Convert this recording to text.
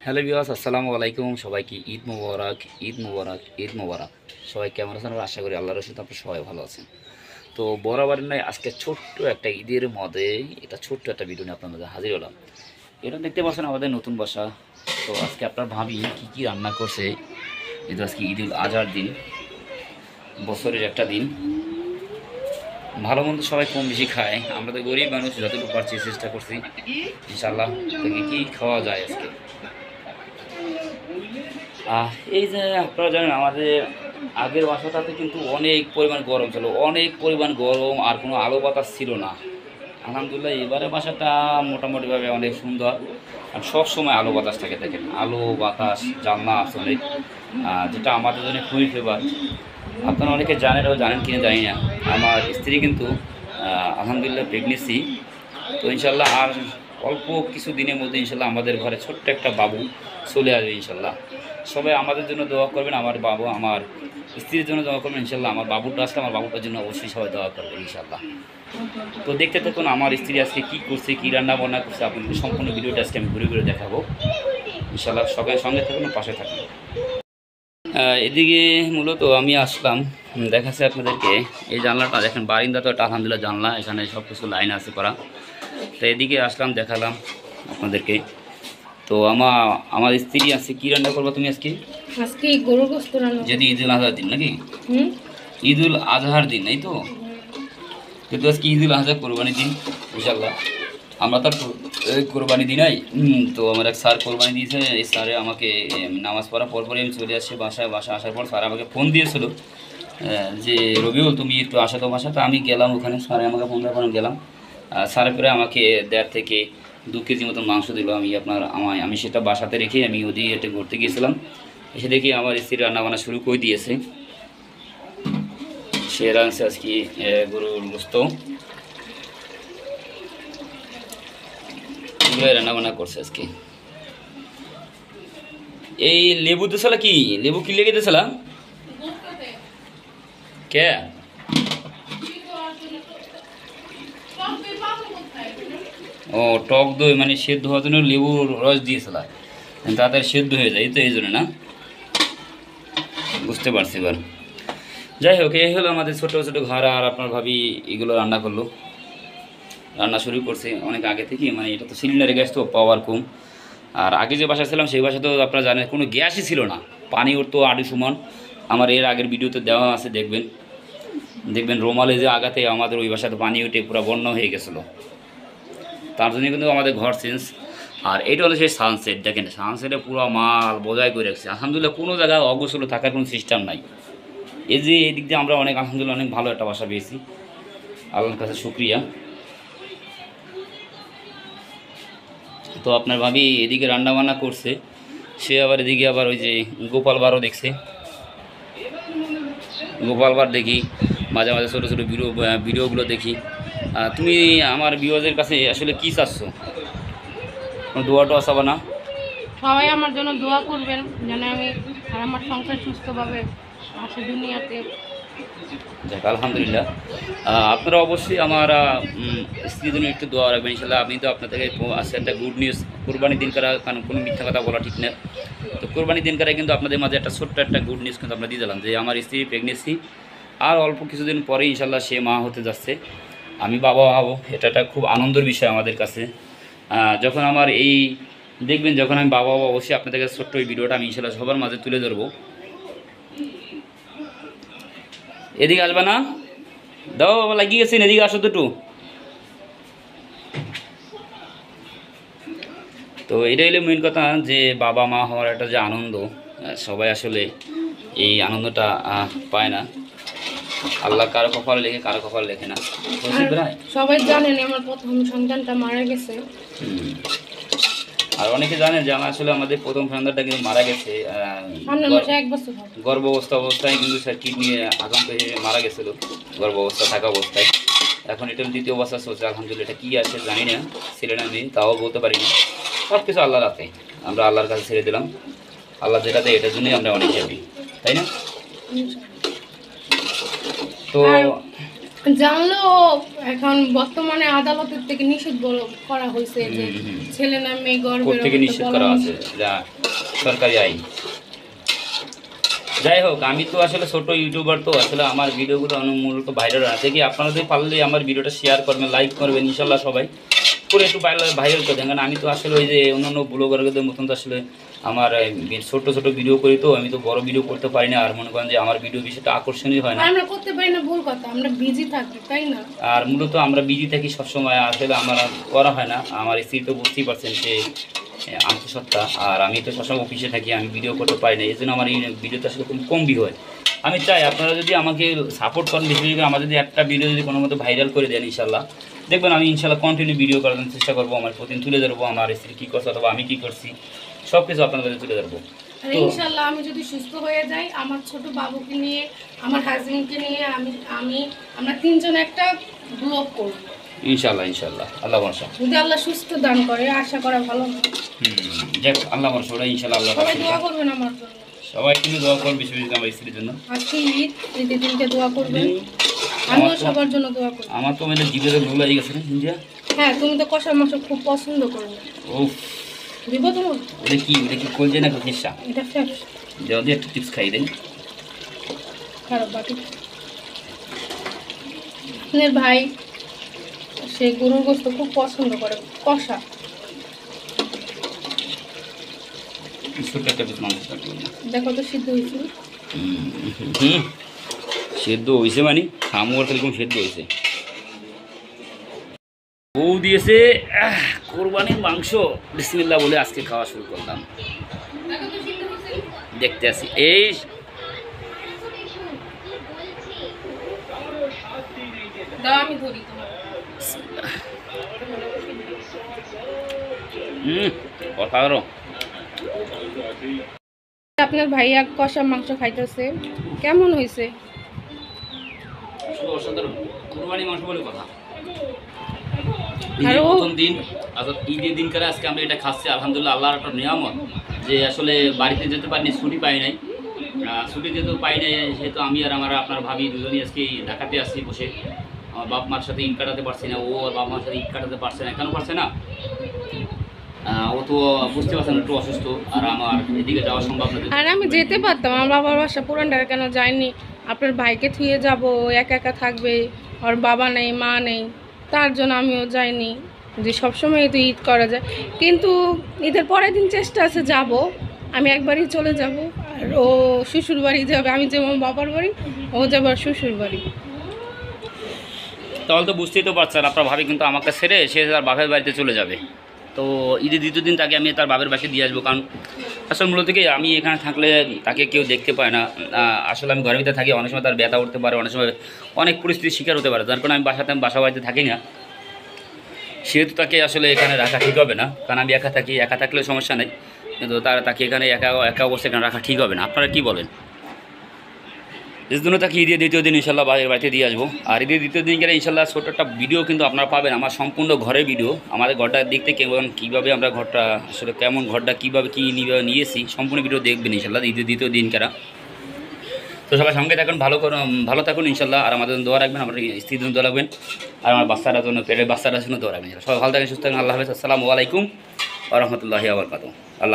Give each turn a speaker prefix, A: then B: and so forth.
A: Hello viewers, আসসালামু আলাইকুম। সবাইকে ঈদ মোবারক, ঈদ মোবারক, ঈদ মোবারক। সবাই কেমন আছেন? আশা করি আল্লাহর রহমতে আপনারা সবাই ভালো আছেন। তো বরাবর নয়, আজকে ছোট্ট একটা ঈদের মধ্যে এটা ছোট্ট একটা ভিডিও নিয়ে আপনাদের হাজির হলাম। এটা দেখতে পাচ্ছেন আমাদের নতুন বাসা। তো আজকে আপনার ভাবি কী রান্না করছে। যেহেতু আজকে ঈদুল আজহার দিন, বছরের একটা দিন, ভালো মন্দ সবাই কম বেশি খায়। আমরা তো গরিব মানুষ, যতটুকু পারছি চেষ্টা করছি ইনশাআল্লাহ। তো কী খাওয়া যায় আজকে? এই যে আপনারা জানেন আমাদের আগের বাসাটাতে কিন্তু অনেক পরিমাণ গরম ছিল, অনেক পরিমাণ গরম, আর কোনো আলো বাতাস ছিল না। আলহামদুলিল্লাহ এবারে বাসাটা মোটামুটিভাবে অনেক সুন্দর, আর সব সময় আলো বাতাস থাকে। দেখেন আলো বাতাস, জানলা আছে অনেক, যেটা আমাদের জন্য খুবই ফেভার। আপনারা অনেকে জানেন ও জানেন কিনা জানি না, আমার স্ত্রী কিন্তু আলহামদুলিল্লাহ প্রেগনেন্সি। তো ইনশাল্লাহ আর অল্প কিছু দিনের মধ্যে ইনশাল্লাহ আমাদের ঘরে ছোট্ট একটা বাবু চলে আসবে ইনশাল্লাহ। সবাই আমাদের জন্য দোয়া করবেন, আমার বাবু, আমার স্ত্রীর জন্য দোয়া করবেন ইনশাল্লাহ। আমার বাবুটা আসলে আমার বাবুটার জন্য অবশ্যই সবাই দোয়া করবেন ইনশাল্লাহ। তো দেখতে থাকুন আমার স্ত্রী আজকে কী করছে, কী রান্না বান্না করছে, আপনাদের সম্পূর্ণ ভিডিওটা আজকে আমি ঘুরে ঘুরে দেখাবো ইনশাল্লাহ। সবাই সঙ্গে থাকুন, পাশে থাকুন। এদিকে মূলত আমি আসলাম দেখাচ্ছে আপনাদেরকে এই জানলাটা দেখেন, বারিন্দা তো একটা আলহামদুলিল্লাহ জানলা, এখানে সব কিছু লাইন আছে করা। তো এদিকে আসলাম দেখালাম আপনাদেরকে। তো আমার স্ত্রী আছে, কি রান্না করবো তুমি আজকে?
B: আজকে গরুর গোশত রান্না।
A: যদি ঈদুল আজহার দিন নাকি? ঈদুল আজহার দিন এই তো, কিন্তু আজকে ঈদুল আজহা কোরবানির দিন ইনশাল্লাহ। আমরা তো কোরবানি দিন নাই। তো আমার এক স্যার কোরবানি দিয়েছে, এই স্যারে আমাকে নামাজ পড়ার পরপরই আমি চলে আসছি বাসায়। আসার পর স্যার আমাকে ফোন দিয়েছিল যে রবিউল তুমি একটু আসো তো বাসা। তো আমি গেলাম ওখানে, স্যারে আমাকে ফোন দেওয়ার পর গেলাম। স্যারে করে আমাকে 1.5 থেকে 2 কেজি মতন মাংস দিল। আমি সেটা বাসাতে রেখে আমি ওদিকে একটা ঘুরতে গিয়েছিলাম। এসে দেখি আমার স্ত্রী রান্নাবান্না শুরু করে দিয়েছে। সে রাঁধছে আজকে গরুর গোশত, রান্নাবান্না করছে আজকে। এই লেবু দিয়েছিল, কি লেবু কি লেগে দিয়েছিল? কে ও টক দই মানে সেদ্ধ হওয়ার জন্য লেবুর রস দিয়েছিল, তাদের সেদ্ধ হয়ে যায়, তো এই জন্য না? বুঝতে পারছি এবার। যাই হোক, এই হলো আমাদের ছোটো ছোটো ঘর। আর আপনার ভাবি এগুলো রান্না করলো, রান্না শুরু করছে অনেক আগে থেকে। মানে এটা তো সিলিন্ডারে গ্যাস, তো পাওয়ার কম। আর আগে যে বাসায় ছিলাম সেই বাসায় তো আপনারা জানেন কোনো গ্যাসই ছিল না, পানি উঠতো আড়ি সমান। আমার এর আগের ভিডিওতে দেওয়া আছে, দেখবেন রোমালে যে আগাতে আমাদের ওই বাসাতে পানি উঠে পুরো বন্যা হয়ে গেছিলো। তার জন্য কিন্তু আমাদের ঘর চেঞ্জ। আর এটা হলো সেই সানসেট, দেখেন সানসেটে পুরো মাল বোঝাই করে রাখছে আলহামদুলিল্লাহ। কোনো জায়গায় অগোছল থাকার কোনো সিস্টেম নাই। এই যে এদিক দিয়ে আমরা অনেক আলহামদুলিল্লাহ অনেক ভালো একটা বাসা পেয়েছি, আল্লাহর কাছে শুক্রিয়া। তো আপনার ভাবি এদিকে রান্নাবান্না করছে, সে আবার এদিকে আবার ওই যে গোপাল বারও দেখছে। গোপাল বার দেখি, মাঝে মাঝে ছোটো ছোটো ভিডিওগুলো দেখি। তুমি আমার ভিউয়ারদের কাছে আসলে কী চাচ্ছ? দোয়া টোয়া চাবা না?
B: সবাই আমার জন্য দোয়া করবেন যেন আমি আর আমার সংসার সুস্থভাবে আসে দুনিয়াতে।
A: যাক আলহামদুলিল্লাহ। আপনারা অবশ্যই আমার স্ত্রীর জন্য একটু দোয়া রাখবেন ইনশাল্লাহ। আমি তো আপনাদেরকে আজকে একটা গুড নিউজ, কোরবানির দিন করা, কারণ কোনো মিথ্যা কথা বলা ঠিক না। তো কোরবানির দিন করায় কিন্তু আপনাদের মাঝে একটা ছোট্ট একটা গুড নিউজ কিন্তু আমরা দিয়ে দিলাম যে আমার স্ত্রী প্রেগনেন্সি, আর অল্প কিছুদিন পরে ইনশাল্লাহ সে মা হতে যাচ্ছে, আমি বাবা হব। এটা একটা খুব আনন্দের বিষয় আমাদের কাছে। যখন আমার এই দেখবেন, যখন আমি বাবা হব, অবশ্যই আপনাদের কাছে ছোট্ট ওই ভিডিওটা আমি ইনশাল্লাহ সবার মাঝে তুলে ধরবো। এদিকে আসবে না? দাও বাবা, লাগিয়ে গেছেন, এদিকে আসো দুটো। তো এটাই হলো মেন কথা, যে বাবা মা হওয়ার একটা যে আনন্দ, সবাই আসলে এই আনন্দটা পায় না। আল্লাহ কারো কপালে লেখে, কারো কপালে লেখে না।
B: সবাই জানেন আমার প্রথম সন্তানটা মারা গেছে।
A: আর অনেকে জানেন যে আসলে আমাদের প্রথম সন্তানটা কিন্তু মারা গেছে, গর্ভ অবস্থায় কিন্তু স্যার কিডনি আক্রান্ত হয়ে মারা গেছিলো, গর্ভ অবস্থা থাকা অবস্থায়। এখন এটা দ্বিতীয় অবস্থা চলছে আলহামদুলিল্লাহ। এটা কী আছে জানি না, ছেলে না মেয়ে তাও বলতে পারি না। সব কিছু আল্লাহর হাতে, আমরা আল্লাহর কাছে ছেড়ে দিলাম। আল্লাহ যেটা দেয় এটার জন্যই আমরা অনেক হ্যাপি, তাই না? তো
B: জানলেও এখন বর্তমানে আদালতের থেকে নিষেধ করা হয়েছে যে ছেলে না মেয়ে গর্ভের
A: থেকে নিষেধ করা আছে, যা সরকারি আইন। যাই হোক, আমি তো আসলে ছোট ইউটিউবার, তো আসলে আমার ভিডিওগুলো মূলত ভাইরাল আছে কি, আপনাদের পারলে আমার ভিডিওটা শেয়ার করবেন, লাইক করবেন ইনশাল্লাহ, সবাই করে একটু ভাইরাল করে দেন। কারণ আমি তো আসলে ওই যে অন্যান্য ব্লগারদের মতন তো আসলে আমার ছোট ছোট ভিডিও করি, তো আমি তো বড় ভিডিও করতে পারি না। আর মনে করেন যে আমার ভিডিও বিষয়টা আকর্ষণীয় হয় না,
B: আমরা করতে পারি না, ভুল কথা, আমরা বিজি থাকি, তাই না?
A: আর মূলত আমরা বিজি থাকি সবসময়, আসলে আমার আর করা হয় না। আমার স্ত্রী তো বুঝতেই পারছেন যে আন্তঃসত্ত্বা, আর আমি তো সবসময় অফিসে থাকি, আমি ভিডিও করতে পারি না। এই জন্য আমার এই ভিডিওতে আসলে খুব কম ভিউ হয়। আমি চাই আপনারা যদি আমাকে সাপোর্ট করেন, বেশি বেশি আমার যদি একটা ভিডিও যদি কোনো মতো ভাইরাল করে দেন, ইনশাল্লাহ দেখবেন আমি ইনশাল্লাহ কন্টিনিউ ভিডিও করার চেষ্টা করবো। আমার প্রতিদিন তুলে ধরবো আমার স্ত্রী কী করছে অথবা আমি কী করছি, সব কিছু আপনাদের কাছে তুলে ধরবো।
B: আর ইনশাল্লাহ আমি যদি সুস্থ হয়ে যাই, আমার ছোট বাবুকে নিয়ে, আমার হাজবেন্ডকে নিয়ে আমরা তিনজন একটা ব্লগ করব
A: ইনশাল্লাহ। ইনশাল্লাহ, আল্লাহ ভরসা।
B: যদি আল্লাহ সুস্থ দান করে, আশা করা ভালো না।
A: যাক, আল্লাহ ভরসা, ওরা ইনশাল্লাহ। আল্লাহ
B: সবাই দোয়া করবেন আমার জন্য,
A: সবাই কিন্তু দোয়া করবেন, বেশি বেশি আমার স্ত্রীর জন্য।
B: আজকে ঈদের দিনকে দোয়া করবেন, আমিও সবার জন্য দোয়া করব।
A: আমার তো মানে জিভে তো ভুল হয়ে গেছে না ইন্ডিয়া।
B: হ্যাঁ, তুমি তো কষা মাংস খুব পছন্দ করো।
A: ও,
B: দিব তোমার?
A: এটা কি কলজে না ফিসা?
B: এটা ফ্রেশ।
A: যদি একটা টিপস খাই দেন।
B: খারাপ বাটি। আপনার ভাই সে গরুর গোস্ত খুব পছন্দ করে, কষা।
A: ছোট্ট একটা পিস মাংস কাটবো না।
B: দেখো তো সিদ্ধ হয়েছিল।
A: সেদ্ধ হয়েছে মানে খামোর এরকম সেদ্ধ হয়েছে। বউ দিয়েছে কোরবানির মাংস, বিসমিল্লাহ বলে আজকে খাওয়া শুরু করলাম। দেখতে আসি এই
B: দাও আমি ধরি তোমার।
A: কথা আরো
B: আপনার ভাইয়া কষা মাংস খাইতেছে, কেমন হয়েছে?
A: অসাধারণ, কোরবানির মাংস বলে কথা।
B: আরো
A: প্রথম দিন অর্থাৎ ঈদের দিন করে আজকে আমরা এটা খাচ্ছি, আলহামদুলিল্লাহ, আল্লাহর একটা নিয়ামত যে আসলে বাড়িতে যেতে পারিনি, ছুটি পাই নাই। ছুটি যেহেতু পাই নাই, সেহেতু আমি আর আপনার ভাবি দুজনই আজকে ঢাকাতে আসছি বসে। আমার বাপ মার সাথে ঈদ কাটাতে পারছি না, ও আর বাপ মার সাথে ঈদ কাটাতে পারছে না। কেন পারছে না? ও তো বুঝতে পারছেন একটু অসুস্থ, আর আমার এদিকে যাওয়া সম্ভব না।
B: আর আমি যেতে পারতাম, আমার বাবার বাসা পুরান ঢাকা, কেন যাইনি? আপনার ভাইকে থুয়ে যাব, একা একা থাকবে, ওর বাবা নেই, মা নেই, তার জন্য আমিও যাইনি। যে সবসময় তো ঈদ করা যায়, কিন্তু ঈদের পরের দিন চেষ্টা আছে যাব। আমি একবারই চলে যাব, আর ও শ্বশুর বাড়ি যাবে। আমি যেমন বাবার বাড়ি, ও যাবে আর শ্বশুর বাড়ি।
A: তাহলে তো বুঝতেই তো পারছেন, আপনার ভাবি কিন্তু আমাকে ছেড়ে সে তার বাপের বাড়িতে চলে যাবে। তো ঈদের দ্বিতীয় দিন তাকে আমি তার বাপের বাসায় দিয়ে আসবো। কারণ আসলে মূলত থেকে আমি এখানে থাকলে তাকে কেউ দেখতে পায় না। আসলে আমি ঘরের ভিতরে থাকি, অনেক সময় তার ব্যথা উঠতে পারে, অনেক সময় অনেক পরিস্থিতির শিকার হতে পারে, যার কারণে আমি বাসা বাড়িতে থাকি না। সেহেতু তাকে আসলে এখানে রাখা ঠিক হবে না, কারণ আমি একা থাকি। একা থাকলে সমস্যা নেই, কিন্তু তাকে এখানে একা অবস্থায় এখানে রাখা ঠিক হবে না। আপনারা কী বলেন? এর জন্য তাকে ঈদের দ্বিতীয় দিন ইনশাল্লাহ বাড়িতে দিয়ে আসবো। আর ঈদের দ্বিতীয় দিন গেলে ইনশাল্লাহ ছোটো একটা ভিডিও কিন্তু আপনারা পাবেন, আমার সম্পূর্ণ ঘরের ভিডিও। আমাদের ঘরটা দেখতে কেমন, কীভাবে আমরা ঘরটা আসলে কেমন, ঘরটা কীভাবে নিয়েছি, সম্পূর্ণ ভিডিও দেখবেন ইনশাল্লাহ ঈদের দ্বিতীয় দিন কারা। তো সবাই সঙ্গে থাকুন, ভালো থাকুন ইনশাল্লাহ। আর আমাদের জন্য দোয়া রাখবেন, আমার স্ত্রীর জন্য দোয়া রাখবেন, আর আমার বাচ্চাটার জন্য, পেটের বাচ্চাটার জন্য দোয়া রাখবেন। সবাই ভালো থাকেন, সুস্থ থাকেন। আল্লাহ হাফেজ। আসসালামু আলাইকুম ওয়া রাহমাতুল্লাহি ওয়া বারাকাতুহু। আল্লাহ।